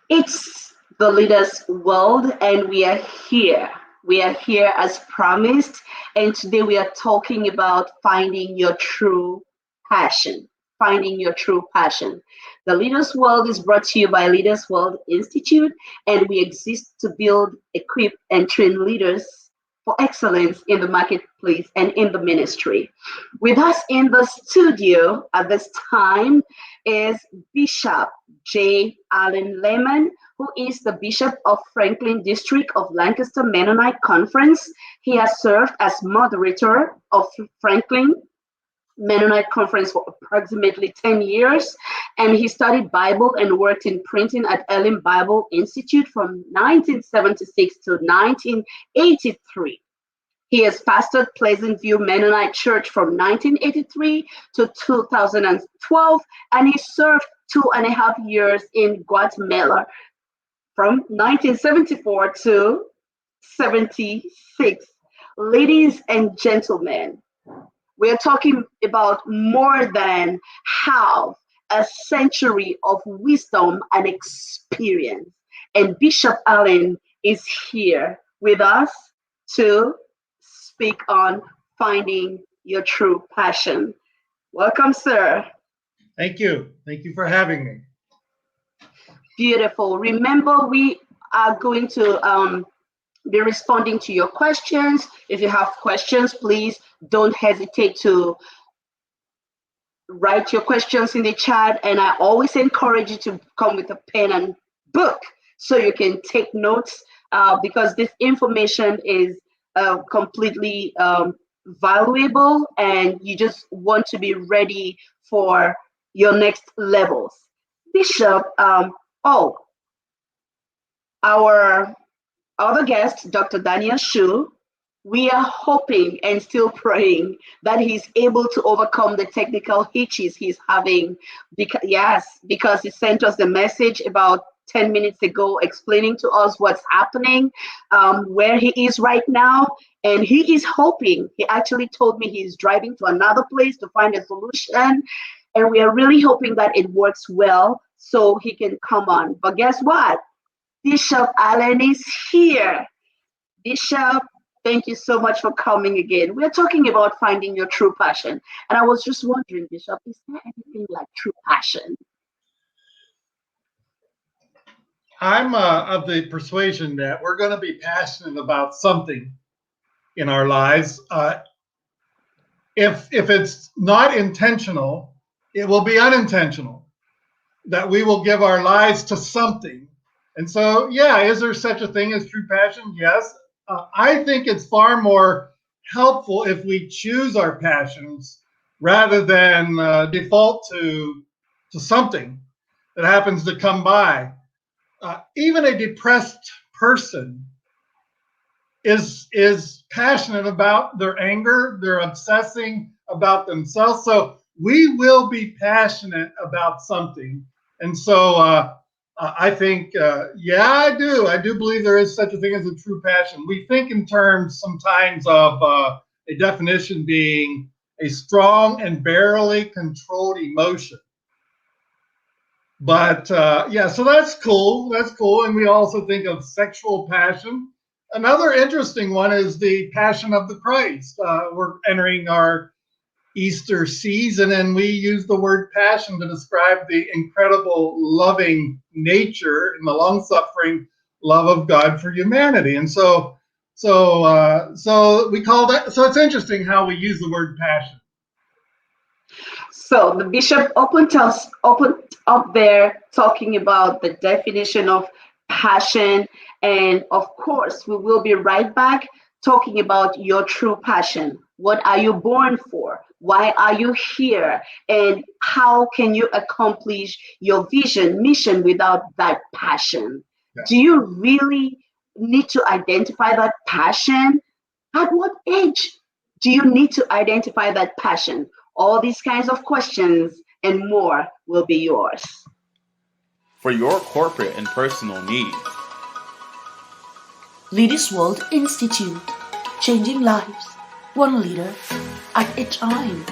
It's the leaders' world, and we are here. We are here as promised, and today we are talking about finding your true passion. Finding your true passion. The Leaders World is brought to you by Leaders World Institute, and we exist to build, equip, and train leaders for excellence in the marketplace and in the ministry. With us in the studio at this time is Bishop J. Allen Lemon, who is the Bishop of Franklin District of Lancaster Mennonite Conference. He has served as moderator of Franklin Mennonite Conference for approximately 10 years, and he studied Bible and worked in printing at Elim Bible Institute from 1976 to 1983. He has pastored Pleasant View Mennonite Church from 1983 to 2012, and he served 2.5 years in Guatemala from 1974 to 76. Ladies and gentlemen, we're talking about more than half a century of wisdom and experience. And Bishop Allen is here with us to speak on finding your true passion. Welcome, sir. Thank you. Thank you for having me. Beautiful. Remember, we are going to be responding to your questions. If you have questions, please don't hesitate to write your questions in the chat. And I always encourage you to come with a pen and book so you can take notes because this information is completely valuable, and you just want to be ready for your next levels. Bishop, our other guest, Dr. Daniel Shu, we are hoping and still praying that he's able to overcome the technical hitches he's having. Because he sent us the message about 10 minutes ago explaining to us what's happening, where he is right now. And he is hoping, he actually told me he's driving to another place to find a solution. And we are really hoping that it works well so he can come on. But guess what? Bishop Allen is here. Bishop, thank you so much for coming again. We're talking about finding your true passion. And I was just wondering, Bishop, is there anything like true passion? I'm of the persuasion that we're going to be passionate about something in our lives. If it's not intentional, it will be unintentional, that we will give our lives to something. And so, yeah, is there such a thing as true passion? Yes. I think it's far more helpful if we choose our passions rather than default to something that happens to come by. Even a depressed person is passionate about their anger. They're obsessing about themselves. So we will be passionate about something. And so I think, I do believe there is such a thing as a true passion. We think in terms sometimes of a definition being a strong and barely controlled emotion. But so that's cool. That's cool. And we also think of sexual passion. Another interesting one is the Passion of the Christ. We're entering our Easter season, and we use the word passion to describe the incredible loving nature and the long-suffering love of God for humanity. And so we call that. So it's interesting how we use the word passion. So the bishop opened up there talking about the definition of passion, and of course we will be right back talking about your true passion. What are you born for? Why are you here? And how can you accomplish your vision, mission without that passion? Yeah. Do you really need to identify that passion? At what age do you need to identify that passion? All these kinds of questions and more will be yours. For your corporate and personal needs. Leaders World Institute, changing lives, one leader at a time.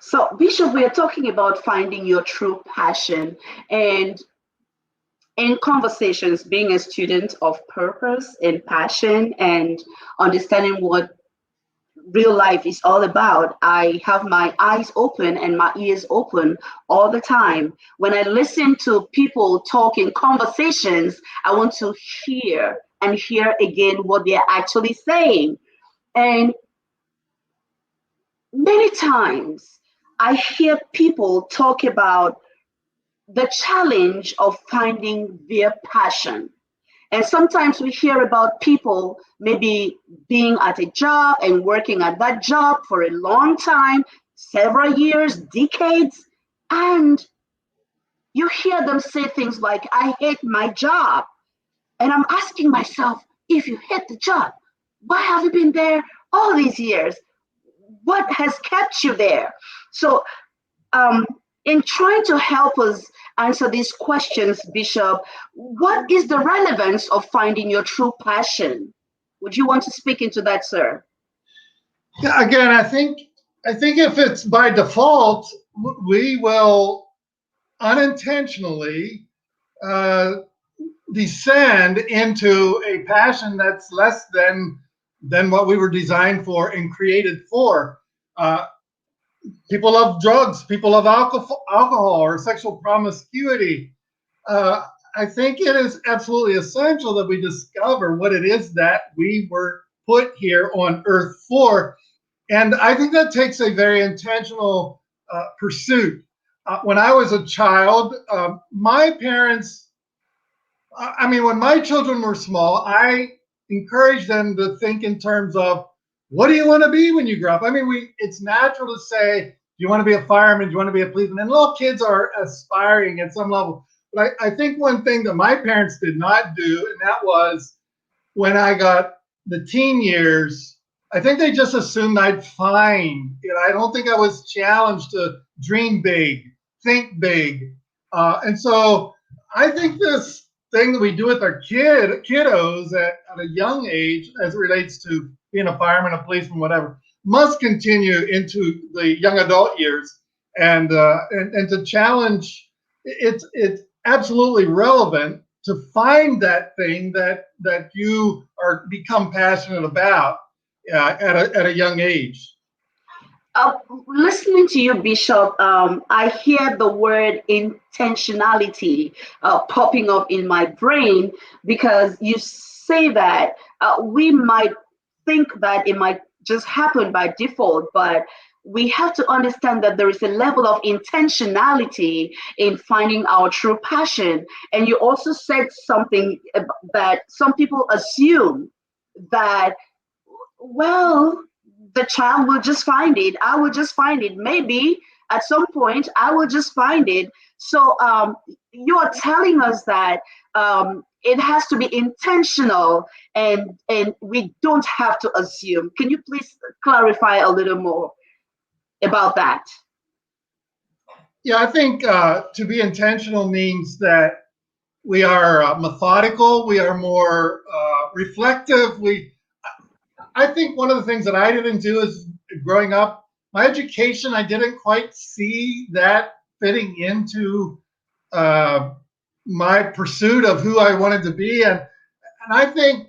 So, Bishop, we are talking about finding your true passion. And in conversations, being a student of purpose and passion and understanding what real life is all about, I have my eyes open and my ears open all the time. When I listen to people talk in conversations, I want to hear and hear again what they're actually saying. And many times I hear people talk about the challenge of finding their passion. And sometimes we hear about people maybe being at a job and working at that job for a long time, several years, decades, and you hear them say things like, I hate my job. And I'm asking myself, if you hate the job, why have you been there all these years? What has kept you there? So um, in trying to help us answer these questions, Bishop, what is the relevance of finding your true passion? Would you want to speak into that, sir? Yeah, again, I think if it's by default, we will unintentionally uh, descend into a passion that's less than what we were designed for and created for. Uh, People love drugs. People love alcohol or sexual promiscuity. Uh, I think it is absolutely essential that we discover what it is that we were put here on earth for. And I think that takes a very intentional pursuit. When I was a child, my parents, I mean, when my children were small, I encouraged them to think in terms of, what do you want to be when you grow up? I mean, it's natural to say, do you want to be a fireman? Do you want to be a policeman? And little kids are aspiring at some level. But I think one thing that my parents did not do, and that was when I got the teen years, I think they just assumed I'd find. You know, I don't think I was challenged to dream big, think big. And so I think this thing that we do with our kiddos at a young age, as it relates to being a fireman, a policeman, whatever, must continue into the young adult years, and to challenge. It's absolutely relevant to find that thing that you are become passionate about at a young age. Uh, Listening to you, Bishop, I hear the word intentionality popping up in my brain because you say that we might think that it might just happen by default, but we have to understand that there is a level of intentionality in finding our true passion. And you also said something that some people assume that, well, the child will just find it. I will just find it. Maybe at some point I will just find it. So you are telling us that it has to be intentional, and we don't have to assume. Can you please clarify a little more about that? Yeah, I think to be intentional means that we are methodical, we are more reflective. I think one of the things that I didn't do is growing up, my education, I didn't quite see that fitting into uh, my pursuit of who I wanted to be, and I think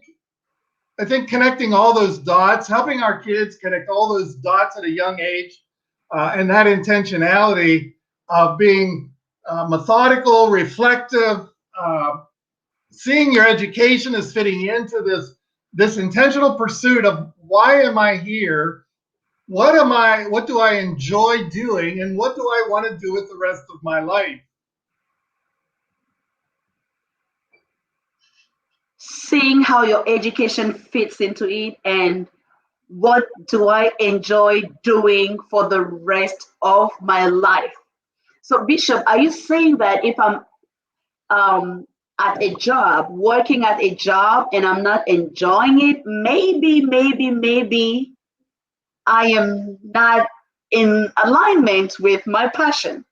connecting all those dots, helping our kids connect all those dots at a young age, and that intentionality of being methodical, reflective, uh, seeing your education as fitting into this intentional pursuit of, why am I here? What do I enjoy doing? And what do I want to do with the rest of my life? Seeing how your education fits into it, and what do I enjoy doing for the rest of my life? So, Bishop, are you saying that if I'm at a job, working at a job, and I'm not enjoying it, maybe I am not in alignment with my passion?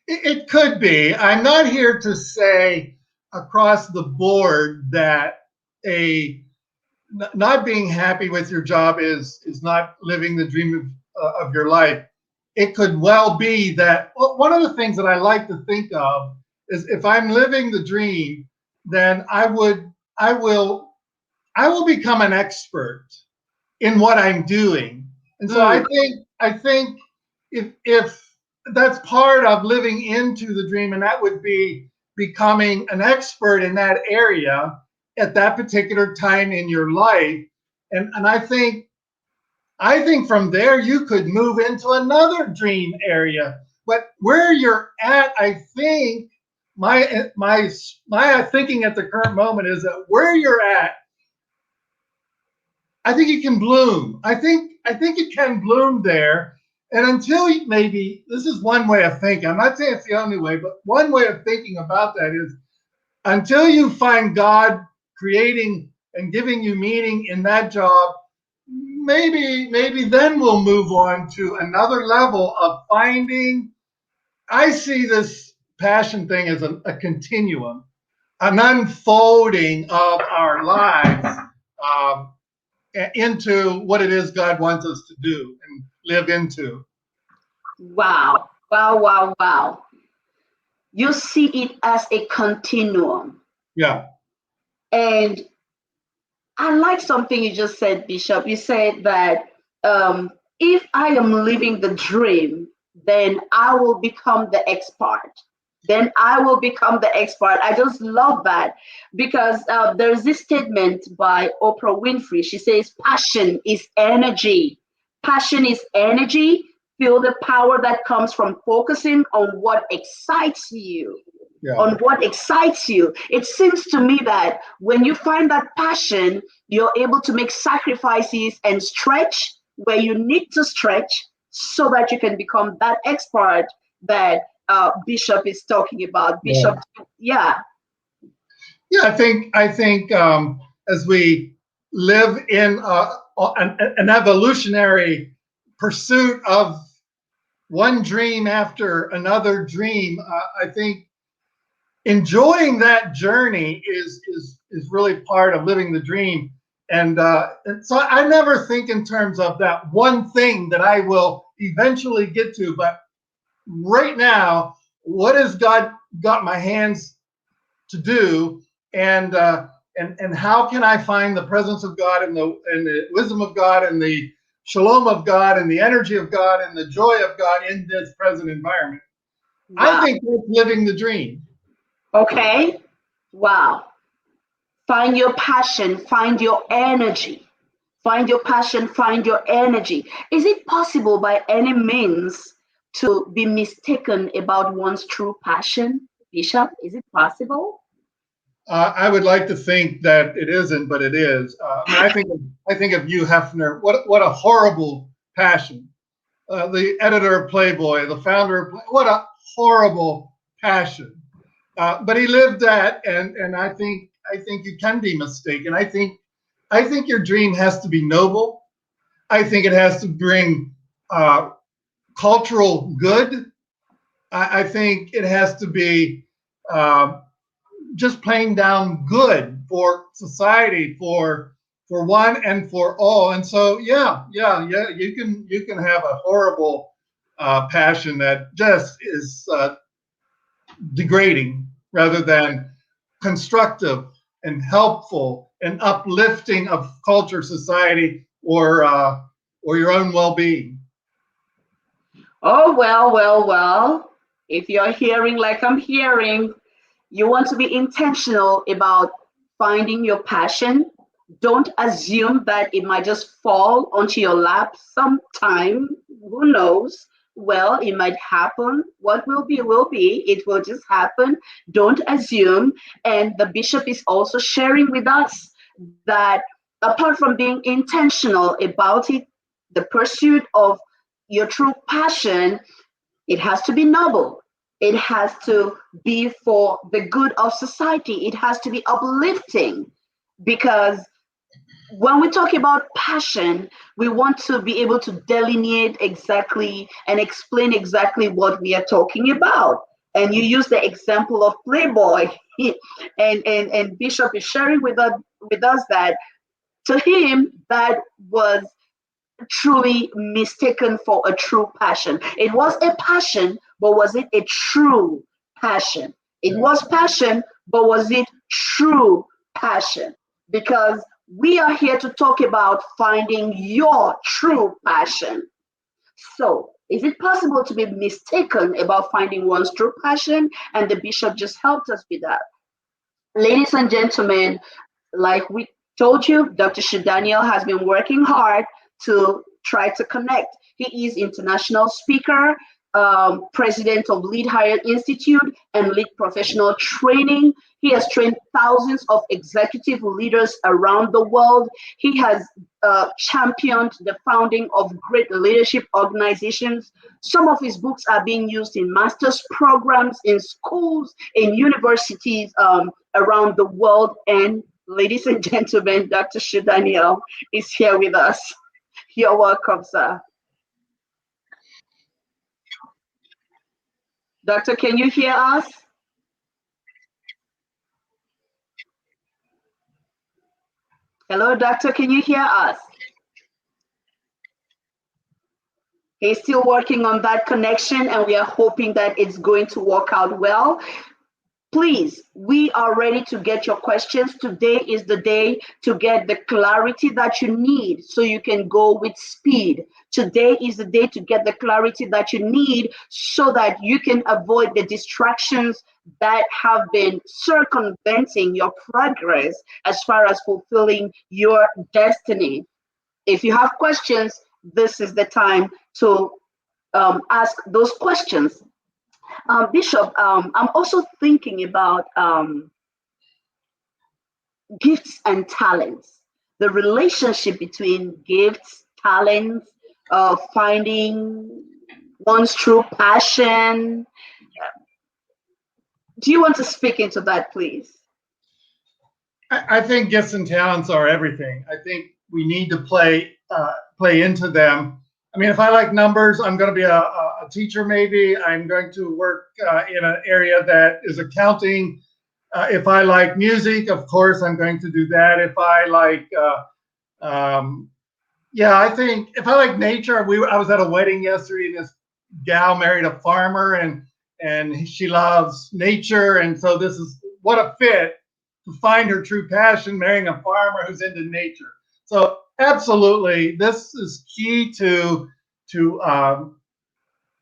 It could be. I'm not here to say across the board that a not being happy with your job is not living the dream of your life, it could well be that one of the things that I like to think of is if I'm living the dream, then I will become an expert in what I'm doing. And so I think if that's part of living into the dream, and that would be becoming an expert in that area at that particular time in your life. And I think from there you could move into another dream area. But where you're at, I think my thinking at the current moment is that where you're at, I think you can bloom. I think you can bloom there. And until maybe this is one way of thinking. I'm not saying it's the only way, but one way of thinking about that is until you find God creating and giving you meaning in that job, maybe then we'll move on to another level of finding. I see this passion thing as a continuum, an unfolding of our lives into what it is God wants us to do and live into. Wow, wow, wow, wow. You see it as a continuum. Yeah. And I like something you just said, Bishop. You said that if I am living the dream, then I will become the expert. Then I will become the expert. I just love that because there's this statement by Oprah Winfrey. She says, passion is energy. Passion is energy. Feel the power that comes from focusing on what excites you. Yeah. On what excites you. It seems to me that when you find that passion, you're able to make sacrifices and stretch where you need to stretch so that you can become that expert that Bishop is talking about. Bishop, yeah. Yeah, I think as we live in an evolutionary pursuit of one dream after another dream, I think enjoying that journey is really part of living the dream. And so I never think in terms of that one thing that I will eventually get to, but right now, what has God got my hands to do, and how can I find the presence of God and the wisdom of God and the shalom of God and the energy of God and the joy of God in this present environment? Wow. I think that's living the dream. Okay. Wow. Find your passion, find your energy. Find your passion, find your energy. Is it possible by any means to be mistaken about one's true passion, Bishop? Is it possible? I would like to think that it isn't, but it is. I think of Hugh Hefner. What a horrible passion. The editor of Playboy, the founder of what a horrible passion. But he lived that, and I think you can be mistaken. I think your dream has to be noble. I think it has to bring cultural good. I think it has to be just plain down good for society, for one and for all. And so yeah, you can have a horrible passion that just is degrading rather than constructive and helpful and uplifting of culture, society, or your own well-being. Oh, well, well, well. If you're hearing like I'm hearing, you want to be intentional about finding your passion. Don't assume that it might just fall onto your lap sometime. Who knows? Well, it might happen. What will be, will be. It will just happen. Don't assume. And the bishop is also sharing with us that apart from being intentional about it, the pursuit of your true passion, it has to be noble. It has to be for the good of society. It has to be uplifting because when we talk about passion, we want to be able to delineate exactly and explain exactly what we are talking about. And you use the example of Playboy, and Bishop is sharing with us that to him that was truly mistaken for a true passion? It was a passion, but was it a true passion? It was passion, but was it true passion? Because we are here to talk about finding your true passion. So, is it possible to be mistaken about finding one's true passion? And the bishop just helped us with that. Ladies and gentlemen, like we told you, Dr. Daniel has been working hard to try to connect. He is international speaker, president of Lead Higher Institute and Lead Professional Training. He has trained thousands of executive leaders around the world. He has championed the founding of great leadership organizations. Some of his books are being used in master's programs, in schools, in universities around the world. And ladies and gentlemen, Dr. Daniel is here with us. You're welcome, sir. Doctor, can you hear us? Hello, doctor, can you hear us? He's still working on that connection, and we are hoping that it's going to work out well. Please, we are ready to get your questions. Today is the day to get the clarity that you need so you can go with speed. Today is the day to get the clarity that you need so that you can avoid the distractions that have been circumventing your progress as far as fulfilling your destiny. If you have questions, this is the time to ask those questions. Bishop, I'm also thinking about gifts and talents, the relationship between gifts, talents, finding one's true passion. Do you want to speak into that, please? I think gifts and talents are everything. I think we need to play into them. I mean, if I like numbers, I'm going to be a teacher. Maybe I'm going to work in an area that is accounting. If I like music, of course, I'm going to do that. If I like, I think if I like nature, I was at a wedding yesterday, and this gal married a farmer, and she loves nature, and so this is what a fit to find her true passion, marrying a farmer who's into nature. So absolutely, this is key to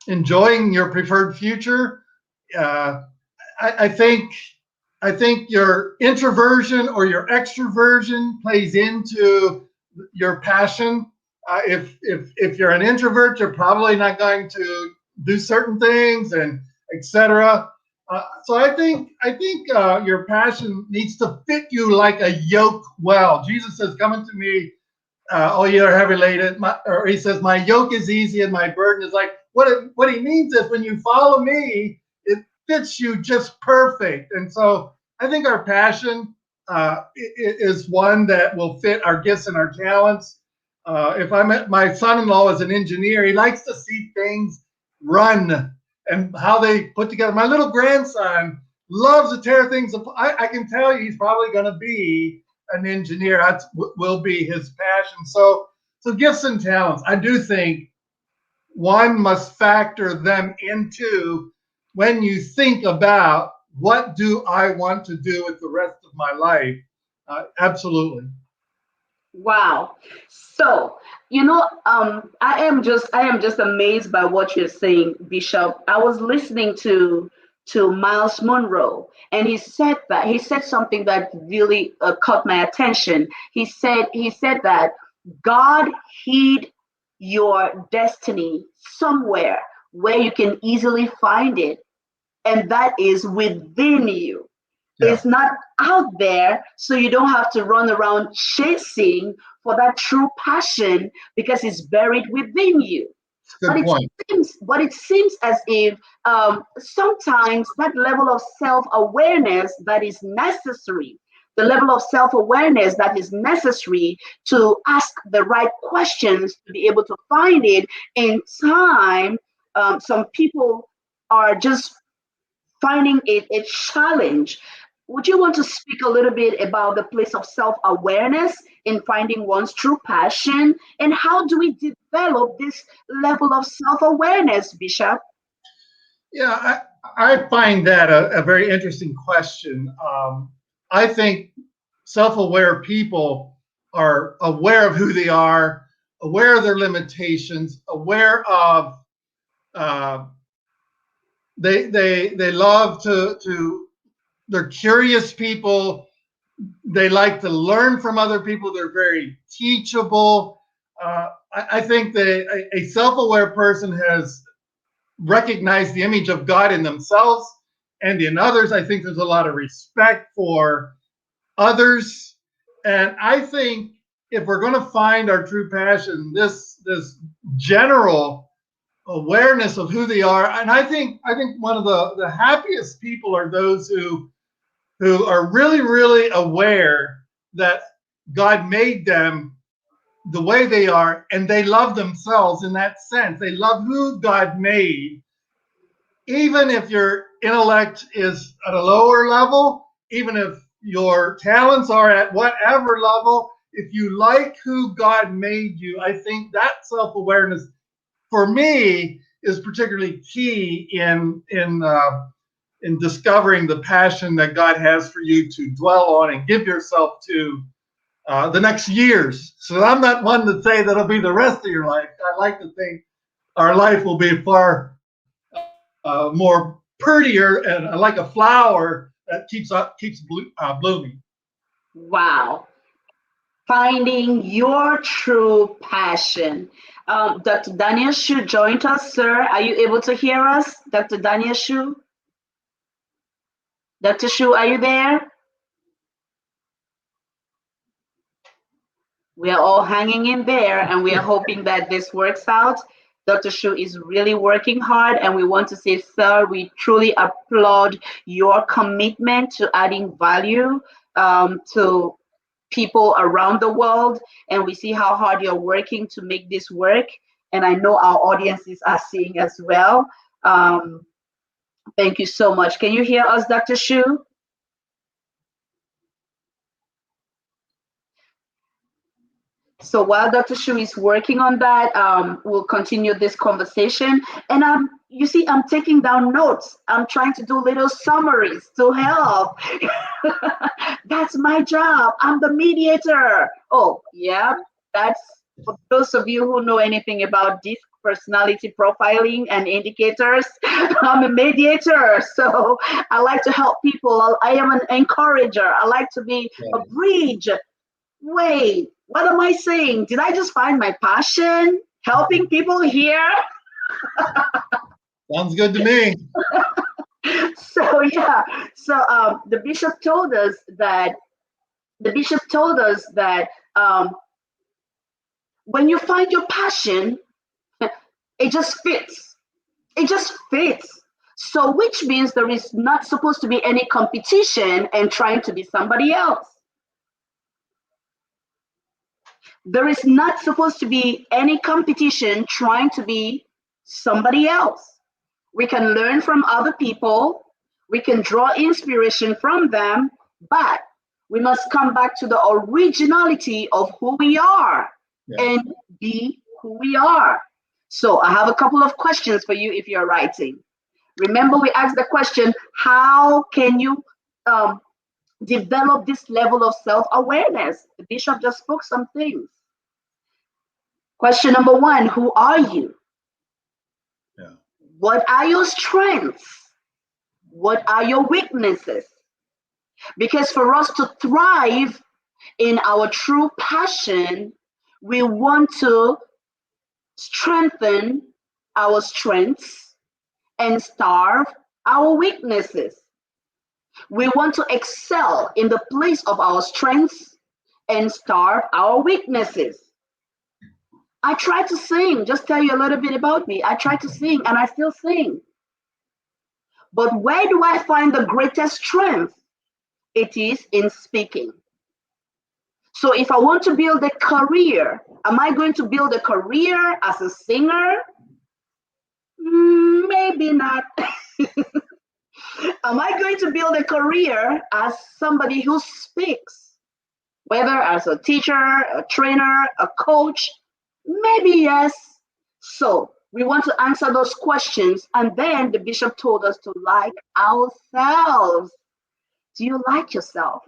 enjoying your preferred future. I think your introversion or your extroversion plays into your passion. If you're an introvert, you're probably not going to do certain things, and etc. So I think your passion needs to fit you like a yoke well. Jesus says, "Come unto me, all ye are heavy laden," or he says, "My yoke is easy and my burden is light." What he means is when you follow me, it fits you just perfect. And so I think our passion is one that will fit our gifts and our talents. If my son-in-law is an engineer, he likes to see things run and how they put together. My little grandson loves to tear things apart. I can tell you he's probably going to be an engineer. That will be his passion. So gifts and talents, I do think one must factor them into when you think about what do I want to do with the rest of my life. Absolutely. Wow. So, I am just amazed by what you're saying, Bishop. I was listening to Miles Monroe, and he said something that really caught my attention. He said that God hid your destiny somewhere where you can easily find it, and that is within you. Yeah. It's not out there, so you don't have to run around chasing for that true passion because it's buried within you. Good point. But it seems as if sometimes that level of self-awareness that is necessary, the level of self-awareness that is necessary to ask the right questions to be able to find it in time, some people are just finding it a challenge. would you want to speak a little bit about the place of self-awareness in finding one's true passion, and how do we develop this level of self-awareness, Bishop? Yeah, I find that a very interesting question. I think self-aware people are aware of who they are, aware of their limitations, aware of uh, they love to they're curious people. They like to learn from other people. They're very teachable. I think that a self-aware person has recognized the image of God in themselves and in others. I think there's a lot of respect for others. And I think if we're going to find our true passion, this general awareness of who they are, and I think one of the happiest people are those who are really, really aware that God made them the way they are, and they love themselves in that sense. They love who God made, even if your intellect is at a lower level, even if your talents are at whatever level, if you like who God made you, I think that self-awareness for me is particularly key in discovering the passion that God has for you to dwell on and give yourself to the next years. So I'm not one to say that'll be the rest of your life. I like to think our life will be far more prettier and like a flower that keeps blooming. Wow. Finding your true passion. Dr. Daniel Shu joined us, sir. Are you able to hear us, Dr. Daniel Shu? Dr. Shu, are you there? We are all hanging in there, and we are hoping that this works out. Dr. Shu is really working hard, and we want to say, sir, we truly applaud your commitment to adding value to people around the world, and we see how hard you're working to make this work. And I know our audiences are seeing as well. Thank you so much. Can you hear us, Dr. Shu? So while Dr. Shu is working on that, we'll continue this conversation. And you see, I'm taking down notes. I'm trying to do little summaries to help. That's my job. I'm the mediator. Oh, yeah, that's for those of you who know anything about DISC personality profiling and indicators. I'm a mediator. So I like to help people. I am an encourager. I like to be a bridge. Wait, what am I saying? Did I just find my passion? Helping people here? Sounds good to me. So yeah, so the bishop told us that when you find your passion, it just fits. It just fits. So which means there is not supposed to be any competition and trying to be somebody else. There is not supposed to be any competition trying to be somebody else. We can learn from other people, we can draw inspiration from them, but we must come back to the originality of who we are and be who we are. So I have a couple of questions for you if you're writing. Remember, we asked the question, how can you develop this level of self-awareness? The bishop just spoke some things. Question number one, who are you? Yeah. What are your strengths? What are your weaknesses? Because for us to thrive in our true passion, we want to strengthen our strengths and starve our weaknesses. We want to excel in the place of our strengths and starve our weaknesses. I try to sing, just tell you a little bit about me. I try to sing and I still sing. But where do I find the greatest strength? It is in speaking. So if I want to build a career, am I going to build a career as a singer? Maybe not. Am I going to build a career as somebody who speaks, whether as a teacher, a trainer, a coach? Maybe yes. So we want to answer those questions. And then the bishop told us to like ourselves. Do you like yourself?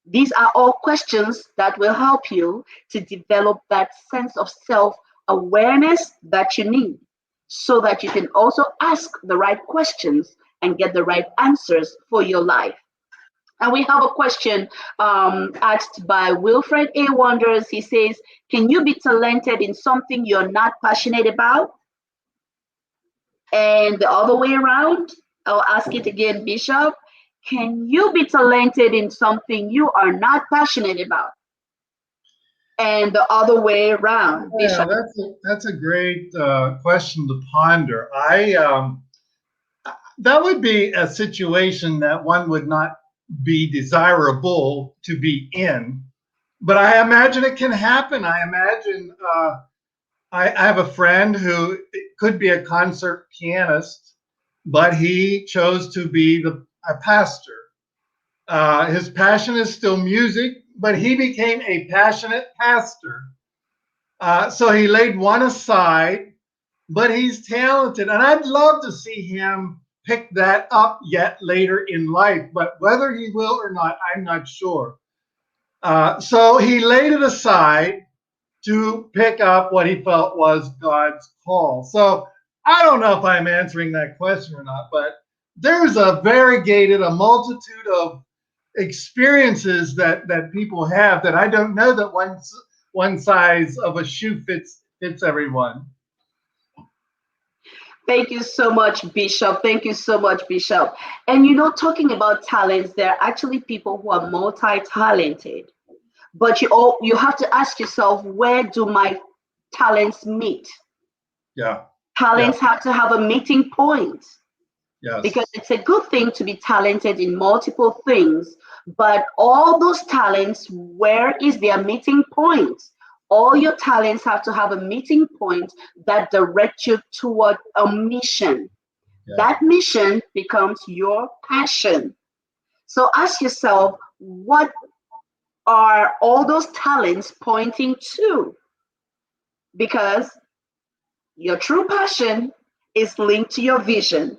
These are all questions that will help you to develop that sense of self awareness that you need so that you can also ask the right questions and get the right answers for your life. And we have a question asked by Wilfred A. Wonders. He says, can you be talented in something you're not passionate about? And the other way around, I'll ask it again, Bishop. Can you be talented in something you are not passionate about? And the other way around, Yeah, Bishop. that's a great question to ponder. That would be a situation that one would not be desirable to be in, but I imagine it can happen. I imagine I have a friend who could be a concert pianist, but he chose to be a pastor. His passion is still music, but he became a passionate pastor. So he laid one aside, but he's talented. And I'd love to see him pick that up yet later in life. But whether he will or not, I'm not sure. So he laid it aside to pick up what he felt was God's call. So I don't know if I'm answering that question or not, but there's a multitude of experiences that people have that I don't know that one size of a shoe fits everyone. Thank you so much, Bishop. Thank you so much, Bishop. And talking about talents, there are actually people who are multi-talented. But you have to ask yourself, where do my talents meet? Yeah. Talents have to have a meeting point. Yes. Because it's a good thing to be talented in multiple things, but all those talents, where is their meeting point? All your talents have to have a meeting point that directs you toward a mission. Yeah. That mission becomes your passion. So ask yourself, what are all those talents pointing to? Because your true passion is linked to your vision.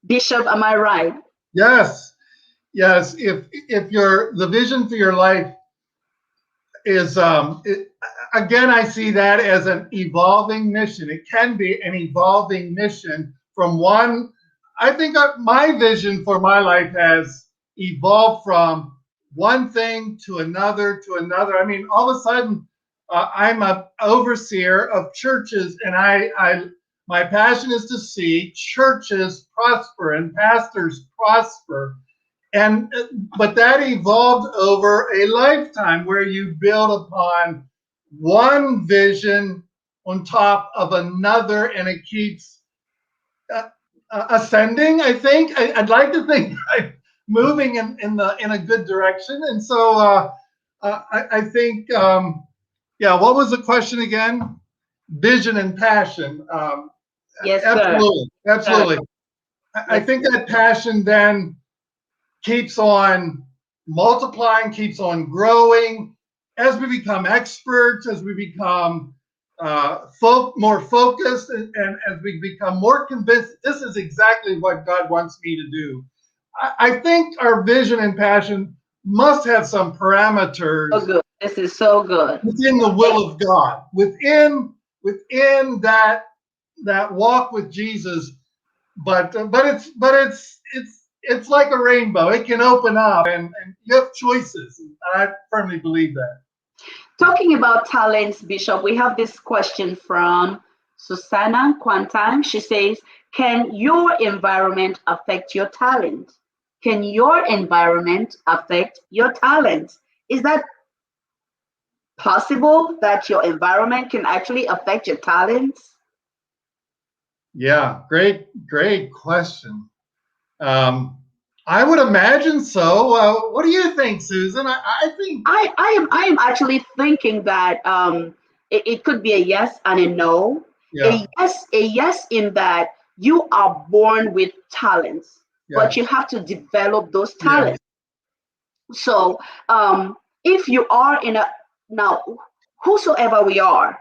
Bishop, am I right? Yes. Yes. If the vision for your life is again, I see that as an evolving mission. It can be an evolving mission from one. I think my vision for my life has evolved from one thing to another to another. I mean, all of a sudden, I'm an overseer of churches, and my passion is to see churches prosper and pastors prosper. And but that evolved over a lifetime where you build upon one vision on top of another, and it keeps ascending. I think I'd like to think I'm moving in a good direction, and so I think yeah. What was the question again? Vision and passion. Yes, Absolutely, sir. absolutely. I think that passion then keeps on multiplying, keeps on growing as we become experts, as we become more focused, and as we become more convinced this is exactly what God wants me to do. I think our vision and passion must have some parameters. So good. This is so good. Within the will of God, within that walk with Jesus, but it's like a rainbow. It can open up, and you have choices. And I firmly believe that. Talking about talents, Bishop, we have this question from Susanna Quantan. She says, can your environment affect your talent? Can your environment affect your talent? Is that possible that your environment can actually affect your talents? Yeah, great question. I would imagine so. What do you think, Susan? I think I am actually thinking that it could be a yes and a no. Yeah. A yes in that You are born with talents, but Yes. you have to develop those Yes. talents. So if you are in a, now, whosoever we are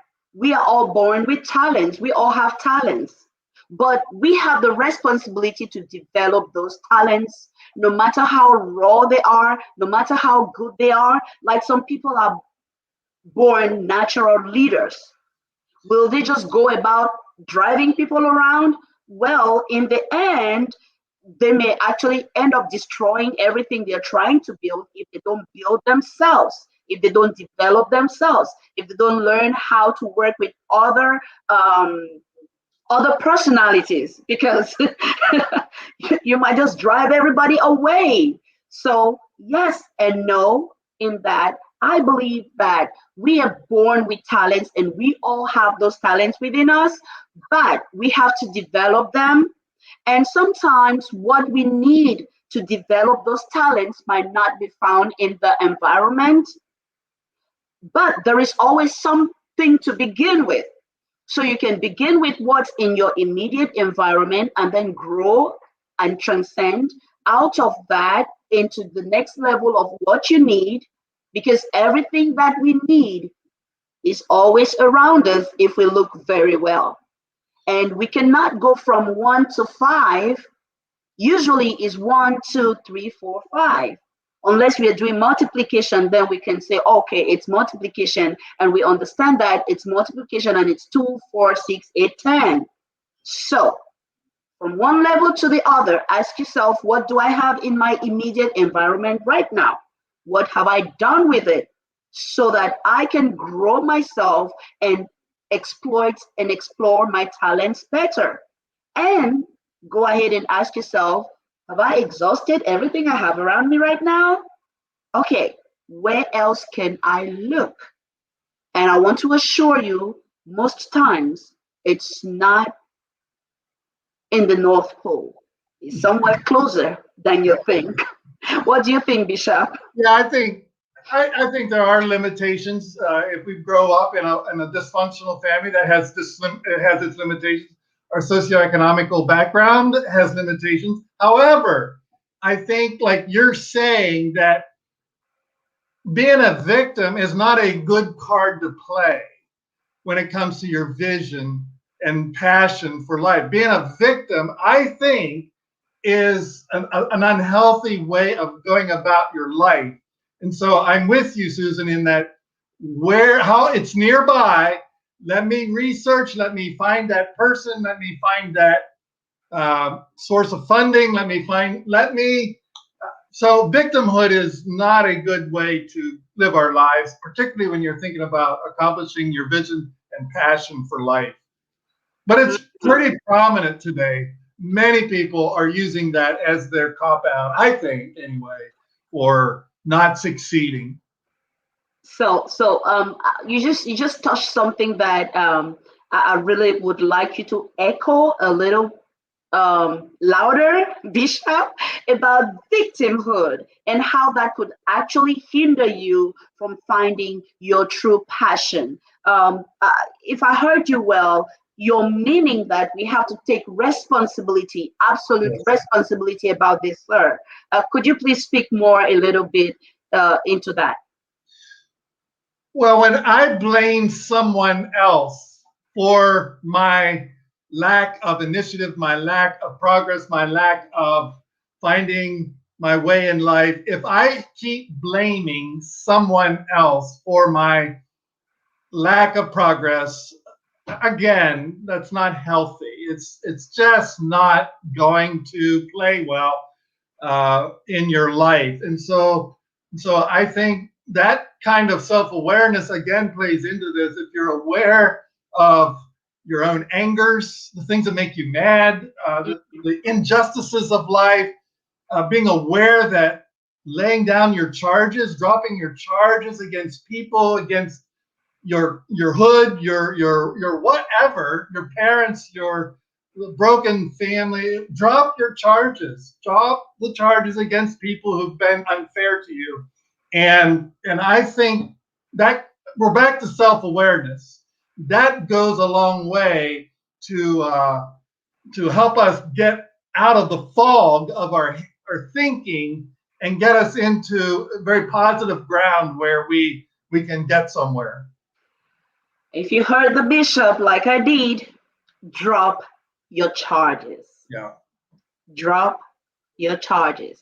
all born with talents. We all have talents, but we have the responsibility to develop those talents, no matter how raw they are, no matter how good they are. Like some people are born natural leaders. Will they just go about driving people around? Well, in the end, they may actually end up destroying everything they're trying to build if they don't build themselves, if they don't develop themselves, if they don't learn how to work with um, other personalities, because you might just drive everybody away. So yes and no, in that I believe that we are born with talents and we all have those talents within us, but we have to develop them. And sometimes what we need to develop those talents might not be found in the environment, but there is always something to begin with. So you can begin with what's in your immediate environment and then grow and transcend out of that into the next level of what you need, because everything that we need is always around us if we look very well. And we cannot go from 1 to 5. Usually is 1, 2, 3, 4, 5. Unless we are doing multiplication, then we can say, okay, it's multiplication, and we understand that it's multiplication and it's 2, 4, 6, 8, 10. So from one level to the other, ask yourself, what do I have in my immediate environment right now? What have I done with it so that I can grow myself and exploit and explore my talents better? And go ahead and ask yourself, have I exhausted everything I have around me right now? Okay, where else can I look? And I want to assure you, most times it's not in the North Pole. It's somewhere closer than you think. What do you think, Bishop? Yeah, I think there are limitations. If we grow up in a dysfunctional family that has it has its limitations, our socioeconomical background has limitations. However, I think, like you're saying, that being a victim is not a good card to play when it comes to your vision and passion for life. Being a victim, I think, is an unhealthy way of going about your life. And so I'm with you, Susan, in that how it's nearby. Let me research. Let me find that person. Let me find that source of funding. So victimhood is not a good way to live our lives, particularly when you're thinking about accomplishing your vision and passion for life. But it's pretty prominent today. Many people are using that as their cop out, I think, anyway, for not succeeding. So you just touched something that I really would like you to echo a little louder, Bishop, about victimhood and how that could actually hinder you from finding your true passion. If I heard you well, you're meaning that we have to take responsibility, absolute Yes. responsibility about this, sir. Could you please speak more a little bit into that? Well, when I blame someone else for my lack of initiative, my lack of progress, my lack of finding my way in life, if I keep blaming someone else for my lack of progress, again, that's not healthy. It's just not going to play well in your life. And so I think that kind of self-awareness again plays into this. If you're aware of your own angers, the things that make you mad, the injustices of life, being aware that laying down your charges, dropping your charges against people, against your hood, your whatever, your parents, your broken family, drop your charges. Drop the charges against people who've been unfair to you. And I think that we're back to self-awareness. That goes a long way to help us get out of the fog of our thinking and get us into very positive ground where we can get somewhere. If you heard the bishop like I did, drop your charges. Yeah. Drop your charges,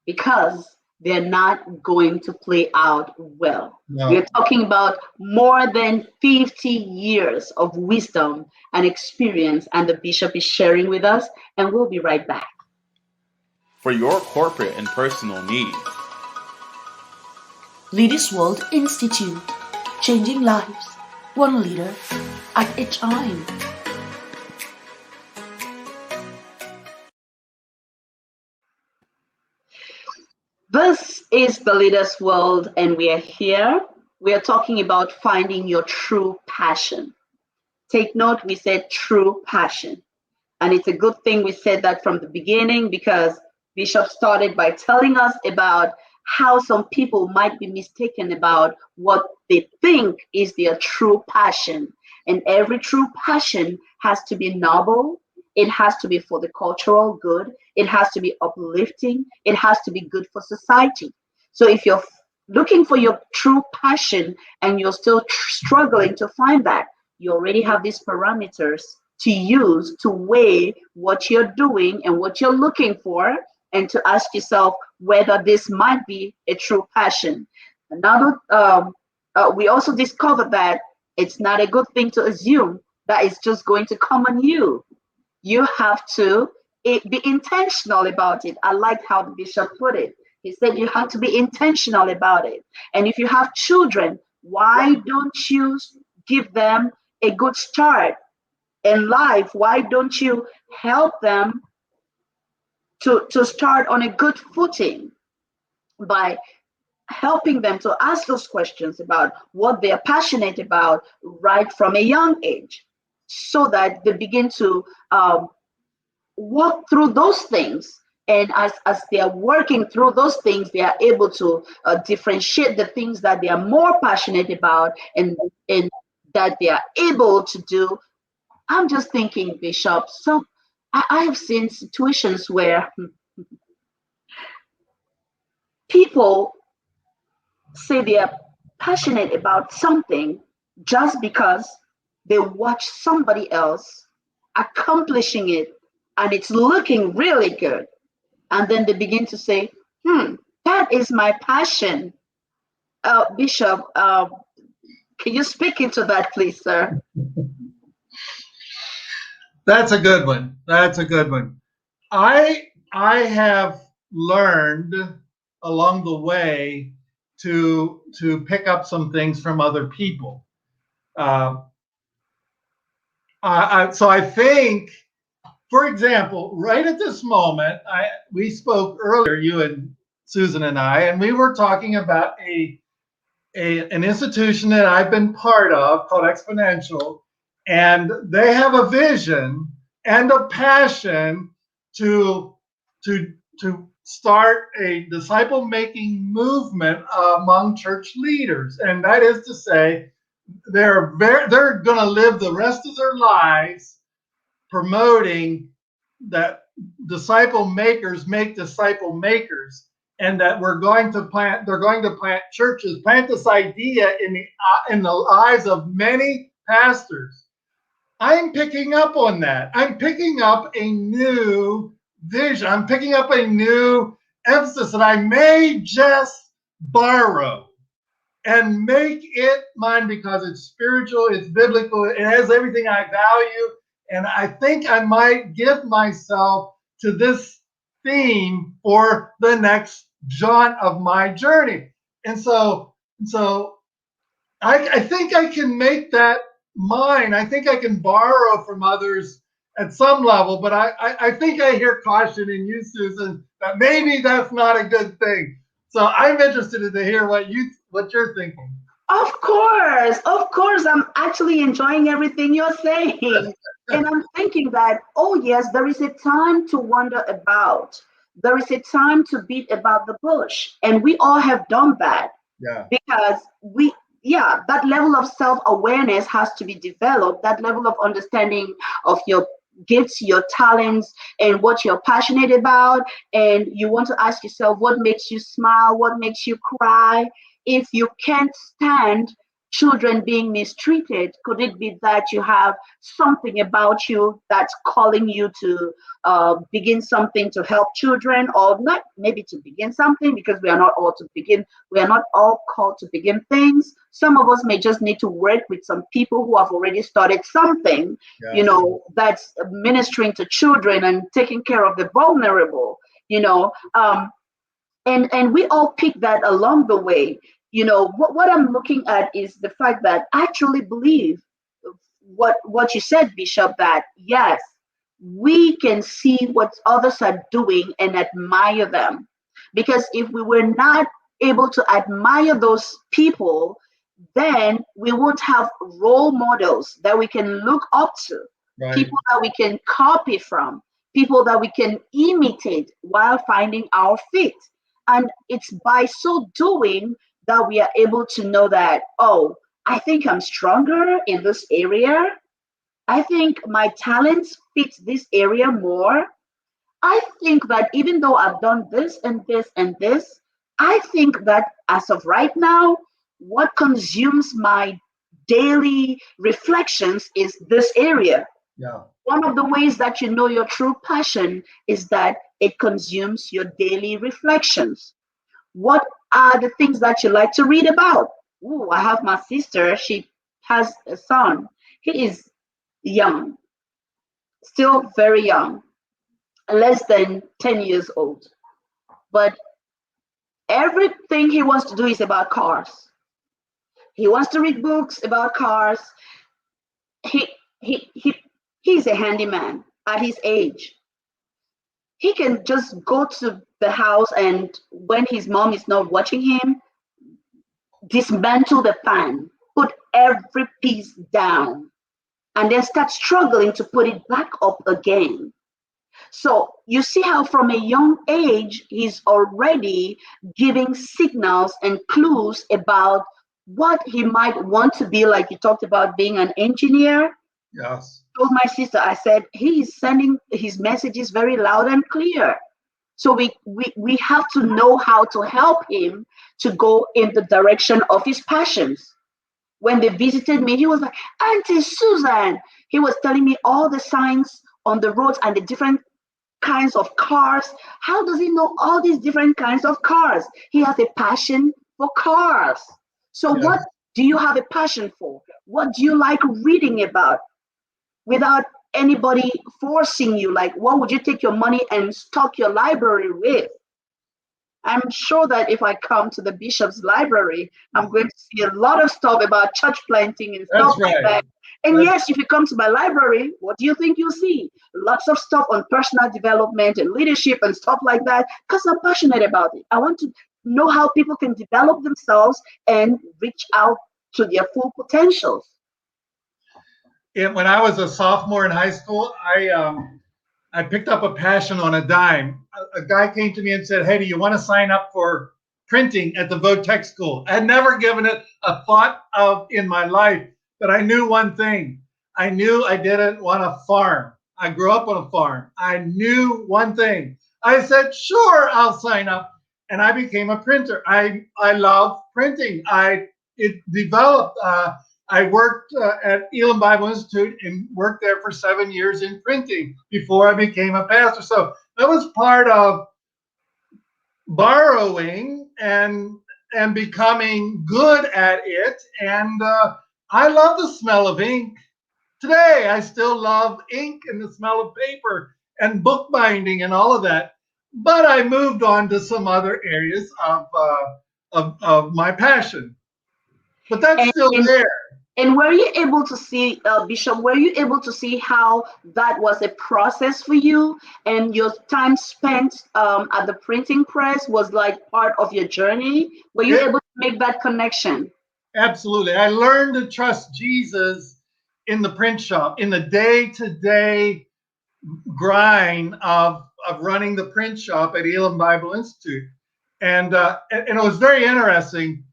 because they're not going to play out well. No. We're talking about more than 50 years of wisdom and experience, and the bishop is sharing with us, and we'll be right back. For your corporate and personal needs. Leaders World Institute, changing lives, one leader at a time. This is the Leaders World, and we are here. We are talking about finding your true passion. Take note, we said true passion. And it's a good thing we said that from the beginning, because Bishop started by telling us about how some people might be mistaken about what they think is their true passion. And every true passion has to be noble. It has to be for the cultural good. It has to be uplifting. It has to be good for society. So if you're looking for your true passion and you're still struggling to find that, you already have these parameters to use to weigh what you're doing and what you're looking for, and to ask yourself whether this might be a true passion. Another, we also discovered that it's not a good thing to assume that it's just going to come on you. You have to be intentional about it. I like how the bishop put it. He said you have to be intentional about it. And if you have children, why don't you give them a good start in life? Why don't you help them to start on a good footing by helping them to ask those questions about what they're passionate about right from a young age, so that they begin to walk through those things. And as they are working through those things, they are able to differentiate the things that they are more passionate about, and that they are able to do. I'm just thinking, Bishop, I have seen situations where people say they are passionate about something just because they watch somebody else accomplishing it and it's looking really good. And then they begin to say, that is my passion. Bishop, can you speak into that, please, sir? That's a good one. That's a good one. I have learned along the way to pick up some things from other people. So I think, for example, right at this moment, we spoke earlier, you and Susan and I, and we were talking about an institution that I've been part of called Exponential, and they have a vision and a passion to start a disciple making movement among church leaders. And that is to say, they're going to live the rest of their lives promoting that disciple makers make disciple makers, and that they're going to plant churches, plant this idea in the eyes of many pastors. I'm picking up on that. I'm picking up a new vision. I'm picking up a new emphasis that I may just borrow and make it mine, because it's spiritual, it's biblical, it has everything I value. And I think I might give myself to this theme for the next jaunt of my journey. And so I think I can make that mine. I think I can borrow from others at some level, but I think I hear caution in you, Susan, that maybe that's not a good thing. So I'm interested to hear what you're thinking. Of course, I'm actually enjoying everything you're saying. And I'm thinking that, oh yes, there is a time to wonder about. There is a time to beat about the bush. And we all have done that. Yeah. Because that level of self-awareness has to be developed, that level of understanding of your gifts, your talents, and what you're passionate about, and you want to ask yourself what makes you smile, what makes you cry. If you can't stand children being mistreated, could it be that you have something about you that's calling you to begin something to help children, or not maybe to begin something, because we are not all called to begin things. Some of us may just need to work with some people who have already started something, Yes. that's ministering to children and taking care of the vulnerable, and we all pick that along the way. What I'm looking at is the fact that I truly believe what you said, Bishop, that yes, we can see what others are doing and admire them. Because if we were not able to admire those people, then we won't have role models that we can look up to, Right. people that we can copy from, people that we can imitate while finding our fit. And it's by so doing that we are able to know that, oh, I think I'm stronger in this area. I think my talents fit this area more. I think that even though I've done this and this and this, I think that as of right now, what consumes my daily reflections is this area. Yeah. One of the ways that you know your true passion is that it consumes your daily reflections. What are the things that you like to read about? Ooh, I have my sister. She has a son. He is young, still very young, less than 10 years old. But everything he wants to do is about cars. He wants to read books about cars. He he he he's a handyman at his age. He can just go to the house, and when his mom is not watching him, dismantle the fan, put every piece down, and then start struggling to put it back up again. So you see how from a young age, he's already giving signals and clues about what he might want to be. Like you talked about being an engineer. Yes. I told my sister, I said, he is sending his messages very loud and clear. So we have to know how to help him to go in the direction of his passions. When they visited me, he was like, Auntie Susan, he was telling me all the signs on the roads and the different kinds of cars. How does he know all these different kinds of cars? He has a passion for cars. So Yes. what do you have a passion for? What do you like reading about without anybody forcing you? Like, what would you take your money and stock your library with? I'm sure that if I come to the bishop's library, I'm going to see a lot of stuff about church planting and stuff That's like right. that. And That's- yes, if you come to my library, what do you think you'll see? Lots of stuff on personal development and leadership and stuff like that, because I'm passionate about it. I want to know how people can develop themselves and reach out to their full potentials. When I was a sophomore in high school, I picked up a passion on a dime. A guy came to me and said, "Hey, do you want to sign up for printing at the Votech School?" I had never given it a thought of in my life, but I knew one thing. I knew I didn't want to farm. I grew up on a farm. I knew one thing. I said, "Sure, I'll sign up," and I became a printer. I love printing. It developed. I worked at Elam Bible Institute and worked there for 7 years in printing before I became a pastor. So that was part of borrowing and becoming good at it. And I love the smell of ink. Today, I still love ink and the smell of paper and bookbinding and all of that. But I moved on to some other areas of my passion. But that's still there. And were you able to see, Bishop, were you able to see how that was a process for you, and your time spent at the printing press was like part of your journey? Were you able to make that connection? Absolutely. I learned to trust Jesus in the print shop, in the day-to-day grind of running the print shop at Elam Bible Institute. And it was very interesting.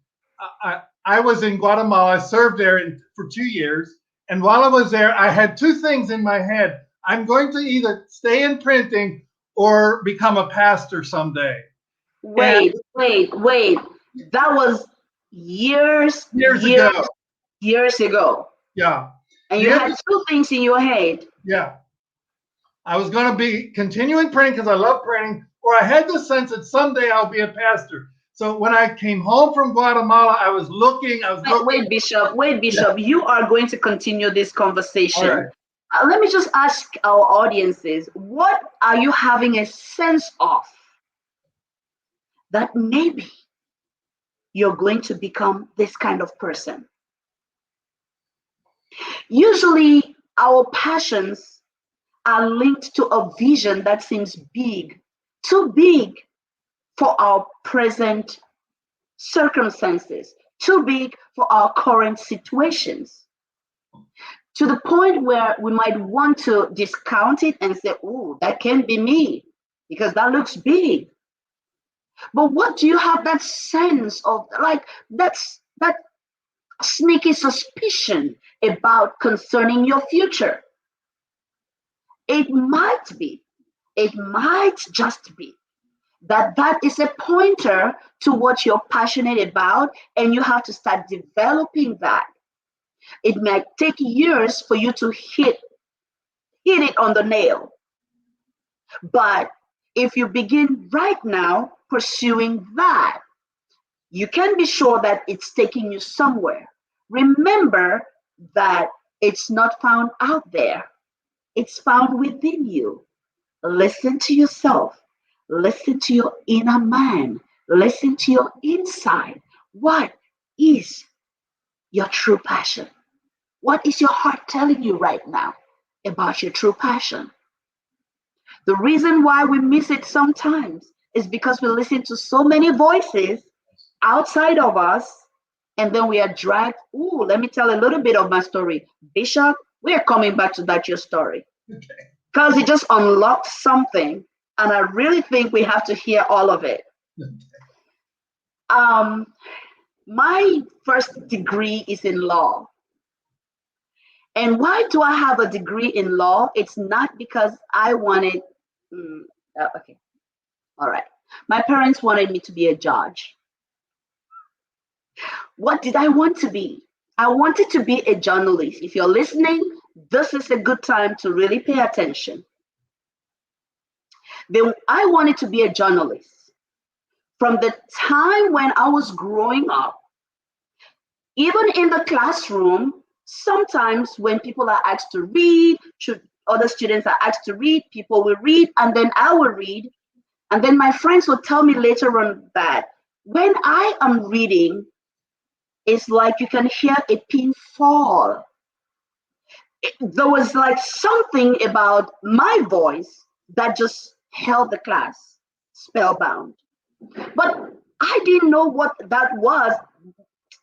I was in Guatemala. I served there for 2 years. And while I was there, I had two things in my head. I'm going to either stay in printing or become a pastor someday. Wait. That was years ago. Years ago. Yeah. And you had two things in your head. Yeah. I was going to be continuing printing because I love printing, or I had the sense that someday I'll be a pastor. So when I came home from Guatemala, I was looking. Wait, Bishop. Yeah. You are going to continue this conversation. All right. Let me just ask our audiences, what are you having a sense of that maybe you're going to become this kind of person? Usually our passions are linked to a vision that seems big, too big for our present circumstances, too big for our current situations, to the point where we might want to discount it and say, oh, that can't be me because that looks big. But what do you have that sense of, like that sneaky suspicion about concerning your future? It might just be that is a pointer to what you're passionate about, and you have to start developing that. It might take years for you to hit it on the nail. But if you begin right now pursuing that, you can be sure that it's taking you somewhere. Remember that it's not found out there. It's found within you. Listen to yourself. Listen to your inner man. Listen to your inside. What is your true passion? What is your heart telling you right now about your true passion? The reason why we miss it sometimes is because we listen to so many voices outside of us, and then we are dragged. Ooh, let me tell a little bit of my story. Bishop, we are coming back to that, your story. Because it just unlocked something, and I really think we have to hear all of it. My first degree is in law. And why do I have a degree in law? It's not because I wanted, okay, all right. My parents wanted me to be a judge. What did I want to be? I wanted to be a journalist. If you're listening, this is a good time to really pay attention. I wanted to be a journalist. From the time when I was growing up, even in the classroom, sometimes when people are asked to read, other students are asked to read, people will read, and then I will read. And then my friends will tell me later on that when I am reading, it's like you can hear a pin fall. There was like something about my voice that just held the class spellbound. But I didn't know what that was.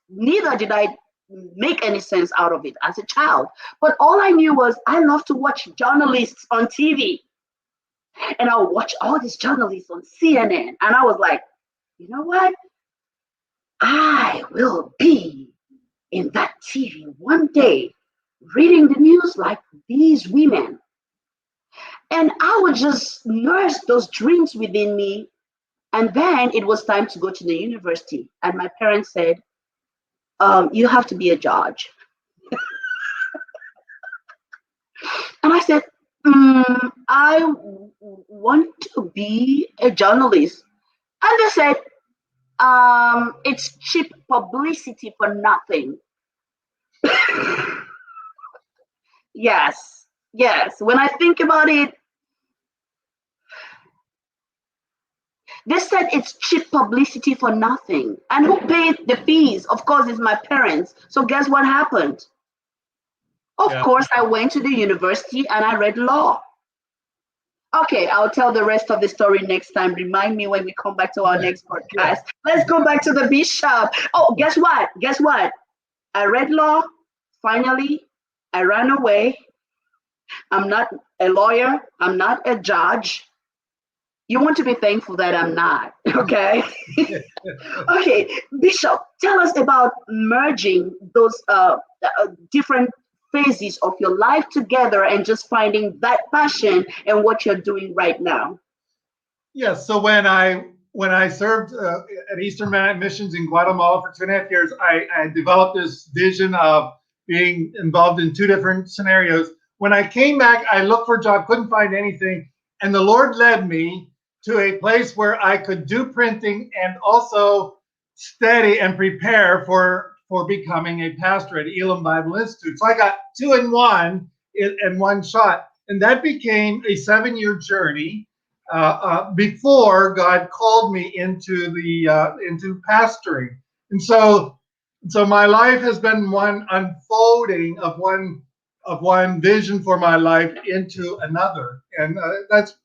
Neither did I make any sense out of it as a child. But all I knew was I love to watch journalists on TV. And I would watch all these journalists on CNN. And I was like, you know what? I will be in that TV one day, reading the news like these women. And I would just nurse those dreams within me. And then it was time to go to the university. And my parents said, you have to be a judge. And I said, I want to be a journalist. And they said, it's cheap publicity for nothing. Yes. When I think about it, they said it's cheap publicity for nothing. And who paid the fees? Of course, it's my parents. So guess what happened? Of course, I went to the university and I read law. Okay, I'll tell the rest of the story next time. Remind me when we come back to our next podcast. Let's go back to the bishop. Oh, guess what? I read law. Finally, I ran away. I'm not a lawyer. I'm not a judge. You want to be thankful that I'm not, okay? Okay, Bishop, tell us about merging those different phases of your life together and just finding that passion and what you're doing right now? Yes. So when I served at Eastern Mennonite Missions in Guatemala for 2.5 years, I developed this vision of being involved in 2 different scenarios. When I came back, I looked for a job, couldn't find anything, and the Lord led me to a place where I could do printing and also study and prepare for becoming a pastor at Elam Bible Institute. So I got 2 in 1 in one shot, and that became a 7-year journey before God called me into pastoring. And so my life has been one unfolding of one vision for my life into another, and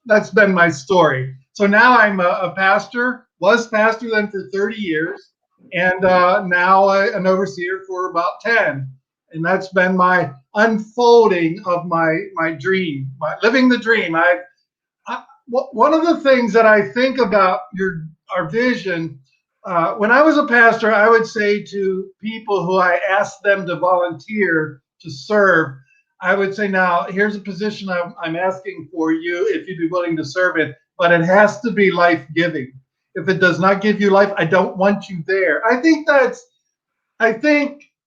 that's been my story. So now I'm a pastor. Was pastor then for 30 years, and now an overseer for about 10. And that's been my unfolding of my dream, my living the dream. One of the things that I think about our vision, when I was a pastor, I would say to people who I asked them to volunteer to serve, I would say, now here's a position I'm asking for you if you'd be willing to serve it, but it has to be life-giving. If it does not give you life, I don't want you there. I think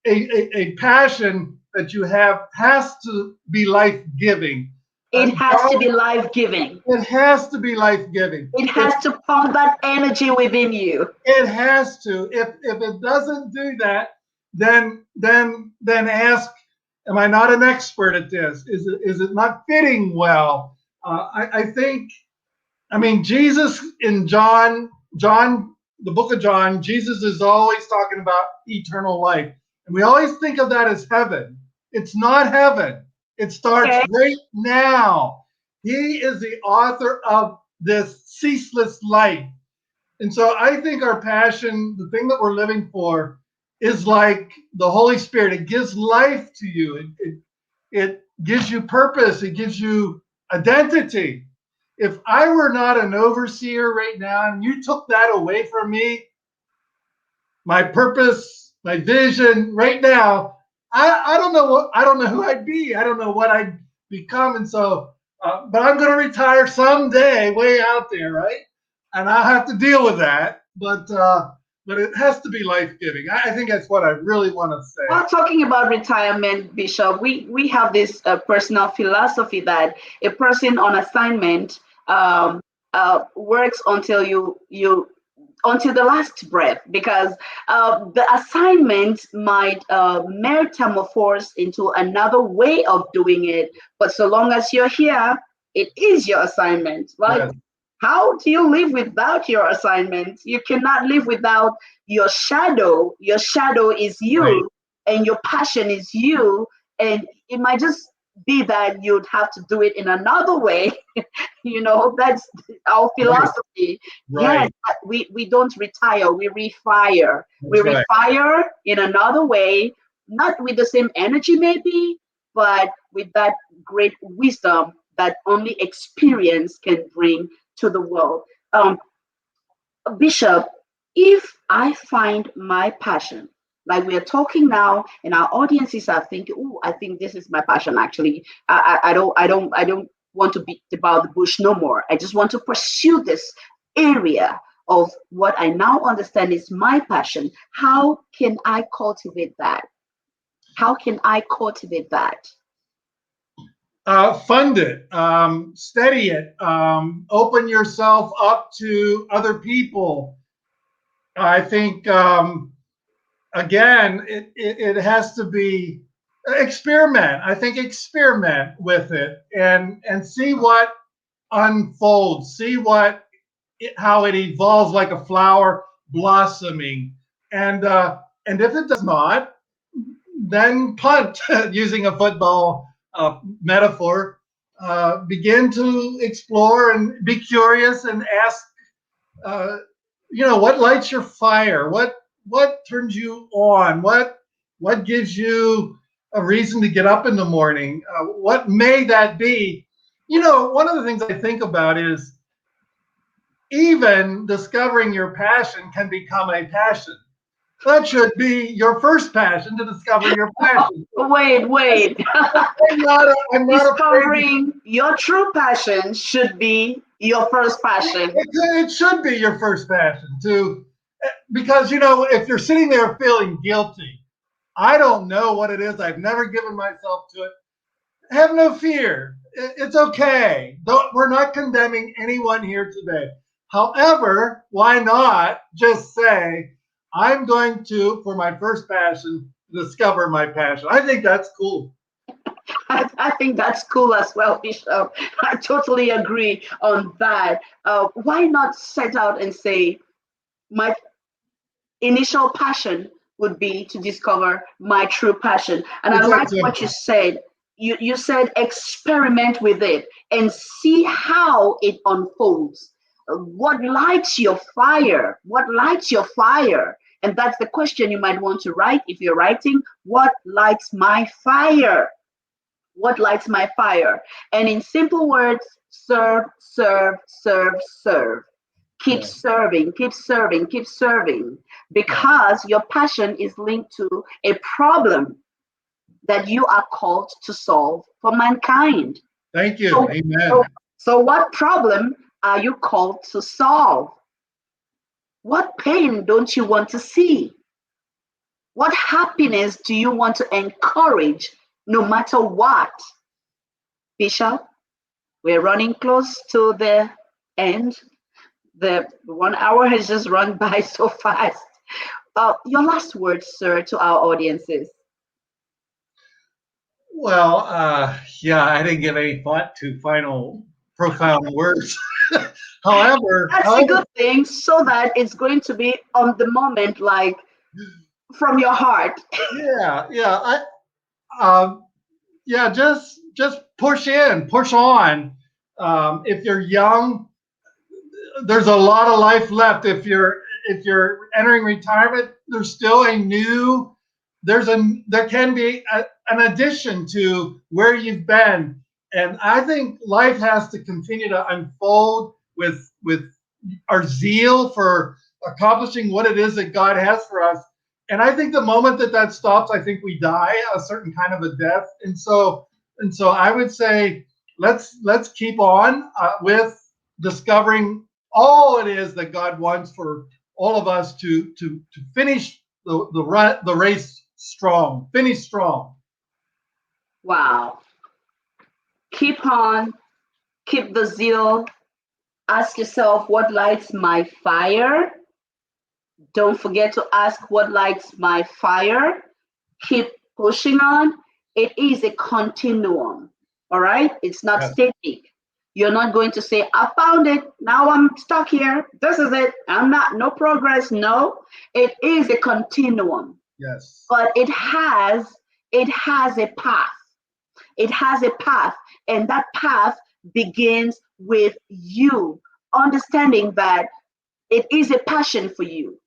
a passion that you have has to be life-giving. It has to be life-giving. It has to be life-giving. It has to pump that energy within you. It has to. If it doesn't do that, then ask, am I not an expert at this? Is it not fitting well? I think, I mean, Jesus in John, the book of John, Jesus is always talking about eternal life. And we always think of that as heaven. It's not heaven. It starts right now. He is the author of this ceaseless life. And so I think our passion, the thing that we're living for, is like the Holy Spirit. It gives life to you. It gives you purpose. It gives you identity. If I were not an overseer right now and you took that away from me, my purpose, my vision right now, I don't know who I'd be. I don't know what I'd become. And so, but I'm going to retire someday way out there, right? And I'll have to deal with that. But it has to be life-giving. I think that's what I really want to say. While talking about retirement, Bishop, we have this personal philosophy that a person on assignment works until until the last breath, because the assignment might metamorphose into another way of doing it. But so long as you're here, it is your assignment. Like, yes. How do you live without your assignment? You cannot live without your shadow. Your shadow is you, right. And your passion is you. And it might just be that you'd have to do it in another way. That's our philosophy. Right. Yes, we don't retire, we refire. We refire in another way, not with the same energy maybe, but with that great wisdom that only experience can bring to the world. Bishop, if I find my passion, like we are talking now, and our audiences are thinking, "Oh, I think this is my passion." Actually, I don't want to beat about the bush no more. I just want to pursue this area of what I now understand is my passion. How can I cultivate that? How can I cultivate that? Fund it, steady it, open yourself up to other people. I think, again, it has to be experiment. I think experiment with it and see what unfolds, see how it evolves like a flower blossoming. And if it does not, then punt, using a football metaphor. Begin to explore and be curious and ask, what lights your fire? What turns you on? What gives you a reason to get up in the morning? What may that be? One of the things I think about is even discovering your passion can become a passion. That should be your first passion, to discover your passion. Wait. I'm not afraid. Discovering your true passion should be your first passion. It should be your first passion because if you're sitting there feeling guilty, I don't know what it is. I've never given myself to it. Have no fear. It's okay. We're not condemning anyone here today. However, why not just say, I'm going to, for my first passion, discover my passion. I think that's cool. I think that's cool as well, Bishop. I totally agree on that. Why not set out and say, my initial passion would be to discover my true passion? And I It's that like what you simple. said. You said experiment with it and see how it unfolds. What lights your fire? What lights your fire? And that's the question you might want to write if you're writing. What lights my fire? What lights my fire? And in simple words, serve, serve, serve, serve. Keep Yeah. serving, keep serving, keep serving, because your passion is linked to a problem that you are called to solve for mankind. Thank you. So, Amen. so what problem are you called to solve? What pain don't you want to see? What happiness do you want to encourage no matter what? Bishop, we're running close to the end. The 1 hour has just run by so fast. Your last words, sir, to our audiences. Well, yeah, I didn't give any thought to final profound words. However, That's a good thing, so that it's going to be on the moment, like from your heart. yeah, just push in, push on. If you're young, there's a lot of life left. If you're entering retirement, there's still there can be an addition to where you've been, and I think life has to continue to unfold with our zeal for accomplishing what it is that God has for us. And I think the moment that stops, I think we die a certain kind of a death. And so I would say let's keep on with discovering all it is that God wants for all of us to finish the race strong, finish strong. Wow. Keep on, keep the zeal. Ask yourself, what lights my fire? Don't forget to ask what lights my fire. Keep pushing on. It is a continuum. All right? It's not Yes, static. You're not going to say, I found it. Now I'm stuck here. This is it. I'm not, no progress. No, it is a continuum. yes, But it has a path. It has a path, and that path begins with you understanding that it is a passion for you.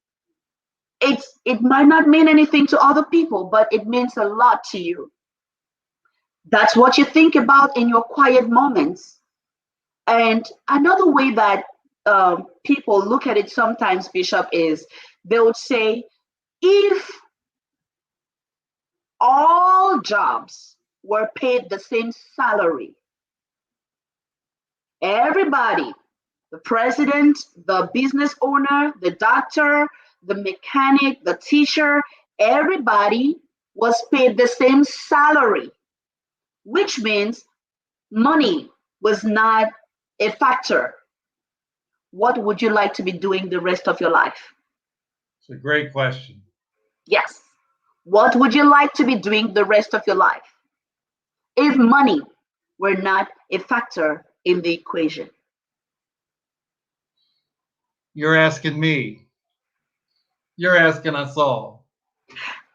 It might not mean anything to other people, but it means a lot to you. That's what you think about in your quiet moments. And another way that people look at it sometimes, Bishop, is they would say, if all jobs were paid the same salary, everybody, the president, the business owner, the doctor, the mechanic, the teacher, everybody was paid the same salary, which means money was not a factor. What would you like to be doing the rest of your life? it's a great question. Yes. What would you like to be doing the rest of your life if money were not a factor in the equation? You're asking me. You're asking us all.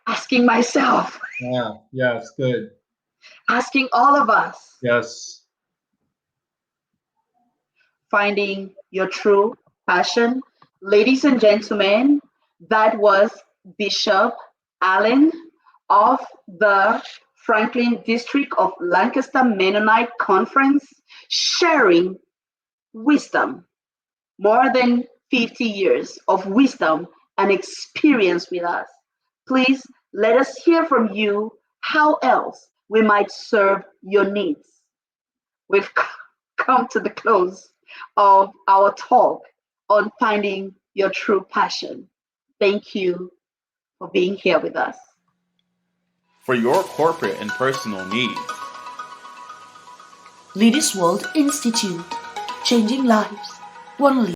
Asking myself, Yeah, yes, good. asking all of us, Yes. finding your true passion. Ladies and gentlemen, that was Bishop Allen of the Franklin District of Lancaster Mennonite Conference, sharing wisdom, more than 50 years of wisdom and experience with us. Please let us hear from you how else we might serve your needs. We've come to the close of our talk on finding your true passion. Thank you for being here with us. For your corporate and personal needs. Leaders World Institute, changing lives, one leader.